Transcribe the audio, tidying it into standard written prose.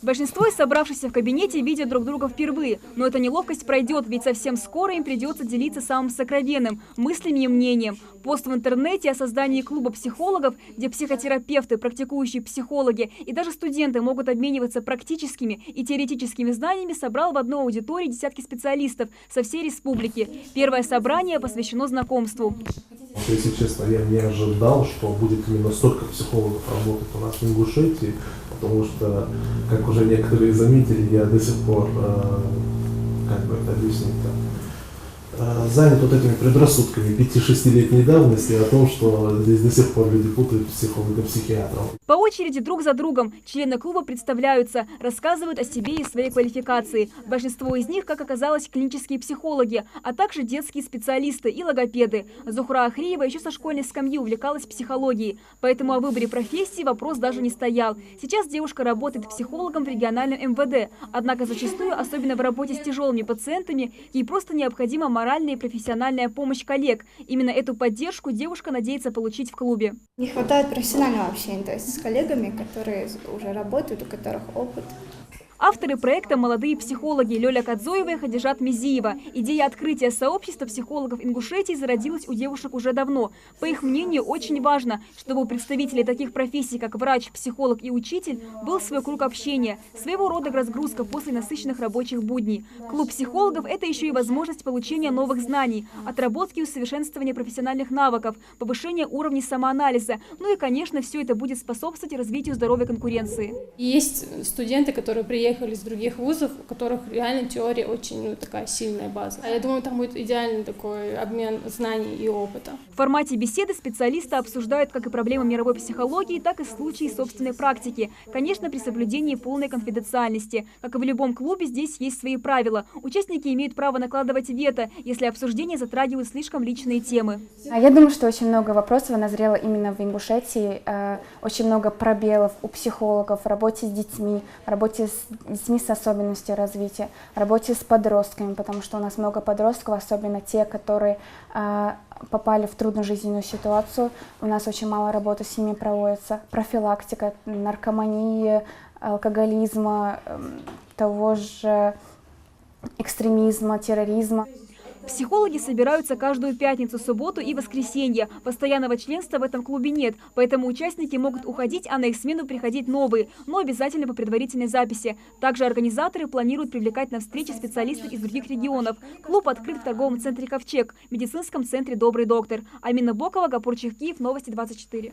Большинство из собравшихся в кабинете видят друг друга впервые. Но эта неловкость пройдет, ведь совсем скоро им придется делиться самым сокровенным – мыслями и мнением. Пост в интернете о создании клуба психологов, где психотерапевты, практикующие психологи и даже студенты могут обмениваться практическими и теоретическими знаниями, собрал в одной аудитории десятки специалистов со всей республики. Первое собрание посвящено знакомству. Если честно, я не ожидал, что будет именно столько психологов работать у нас в Ингушетии, потому что, как уже некоторые заметили, я до сих пор, как бы это объяснить-то, занят вот этими предрассудками 5-6-летней давности о том, что здесь до сих пор люди путают психолога-психиатров. По очереди друг за другом члены клуба представляются, рассказывают о себе и своей квалификации. Большинство из них, как оказалось, клинические психологи, а также детские специалисты и логопеды. Зухра Ахриева еще со школьной скамьи увлекалась психологией, поэтому о выборе профессии вопрос даже не стоял. Сейчас девушка работает психологом в региональном МВД, однако зачастую, особенно в работе с тяжелыми пациентами, ей просто необходима моральная и профессиональная помощь коллег. Именно эту поддержку девушка надеется получить в клубе. Не хватает профессионального общения, то есть с коллегами, которые уже работают, у которых опыт. Авторы проекта «Молодые психологи» Лёля Кадзоева и Хадижат Мизиева. Идея открытия сообщества психологов Ингушетии зародилась у девушек уже давно. По их мнению, очень важно, чтобы у представителей таких профессий, как врач, психолог и учитель, был свой круг общения, своего рода разгрузка после насыщенных рабочих будней. Клуб психологов – это еще и возможность получения новых знаний, отработки и усовершенствования профессиональных навыков, повышения уровня самоанализа. Ну и, конечно, все это будет способствовать развитию здоровой конкуренции. Есть студенты, которые приехали из других вузов, у которых реально теория очень такая сильная база. Я думаю, там будет идеальный такой обмен знаний и опыта. В формате беседы специалисты обсуждают как и проблемы мировой психологии, так и случаи собственной практики. Конечно, при соблюдении полной конфиденциальности. Как и в любом клубе, здесь есть свои правила. Участники имеют право накладывать вето, если обсуждение затрагивает слишком личные темы. Я думаю, что очень много вопросов назрело именно в Ингушетии. Очень много пробелов у психологов в работе с детьми, в работе с детьми с особенностью развития, работе с подростками, потому что у нас много подростков, особенно те, которые попали в трудную жизненную ситуацию. У нас очень мало работы с ними проводится. Профилактика наркомании, алкоголизма, того же экстремизма, терроризма. Психологи собираются каждую пятницу, субботу и воскресенье. Постоянного членства в этом клубе нет, поэтому участники могут уходить, а на их смену приходить новые, но обязательно по предварительной записи. Также организаторы планируют привлекать на встречи специалистов из других регионов. Клуб открыт в торговом центре «Ковчег», в медицинском центре «Добрый доктор». Амина Бокова, Гапур Чехкиев, Новости 24.